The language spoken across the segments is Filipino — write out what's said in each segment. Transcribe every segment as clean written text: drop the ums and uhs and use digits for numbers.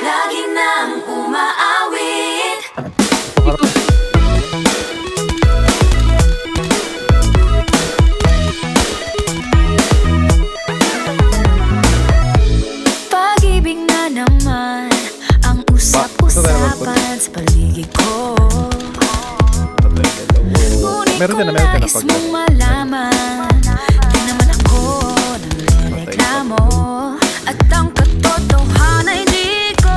Lagi nang umaawit. Pag-ibig na naman ang usap-usapan sa paligid ko. Ngunit kung nais mong malaman, di naman ako nangreklamo. At ang katotohanan ay di ko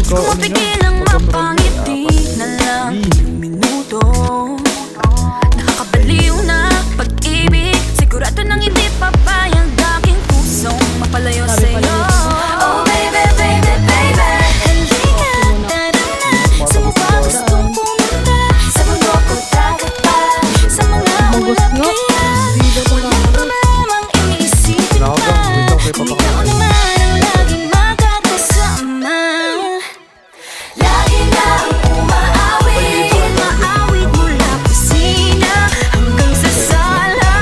mapigilang mapangiti na lang ilang minuto. Nakakabaliw na pag-ibig, sigurado nang hindi papayag aking pusong mapalayo sa'yo. Oh baby, baby, baby, halika, tara na. Sa mukha gustong pumunta, sa mundo ko dagat pa, sa mga walang kaya. Walang problemang iisipin pa, ikaw naman ang laging makakasama. Lagi nang umaawit, umaawit mula kusina hanggang sa sala.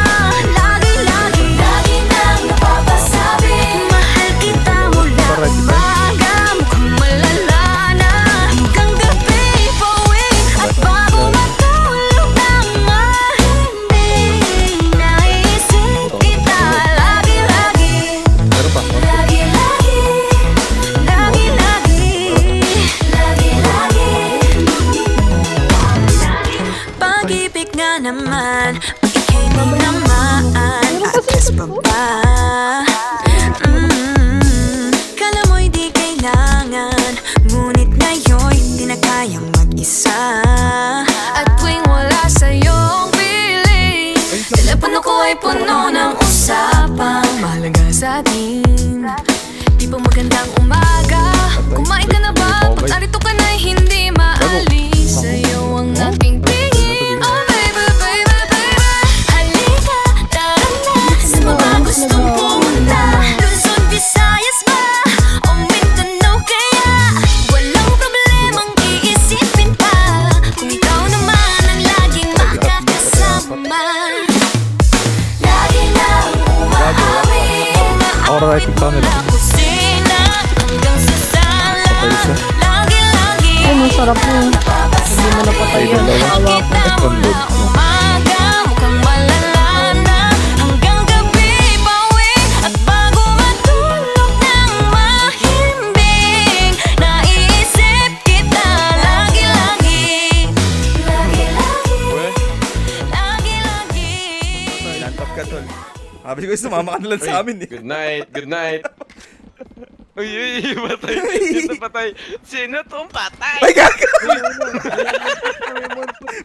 Lagi nang napapasabi, mahal kita mula umaga, mukhang malala na hanggang gabi. Pauwi at bago matulog nang mahimbing, naisip kita lagi-lagi. Pag-ibig nga naman, ika'y naman, atras pa ba? Kala mo'y di kailangan, ngunit ngayon'y di na kayang mag-isa. At tuwing wala sa'yong piling, telepono ko ay puno ng usapang mahalaga sa atin. Di ba magandang umaga? Kumain ka na ba? Pag narito ka na'y hindi maalis sa'yo ang aking tingin. Oh baby, baby, baby, halika, tara na. Sa mga gustong pumunta, Luzon, Visayas ba? O Mindanao kaya? Walang problemang iisipin pa, kung ikaw naman ang laging makakasama. Lagi nang umaawit, Alright, ikaw na lang. kusina hanggang sa sala. Lagi Ay, masarap mo. Hindi mo napatay yan. Awa ko. mula umaga, mukhang malala na hanggang gabi. Pauwi at bago matulog nang mahimbing, naiisip kita lagi-lagi. Lantap ka, tol. Sabi ko, sumama ka na lang sa amin eh. Good night, good night. Uy, patay. Sino patay? Sino tong patay? Ay, gago!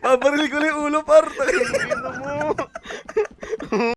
Paparil ko na yung ulo, par.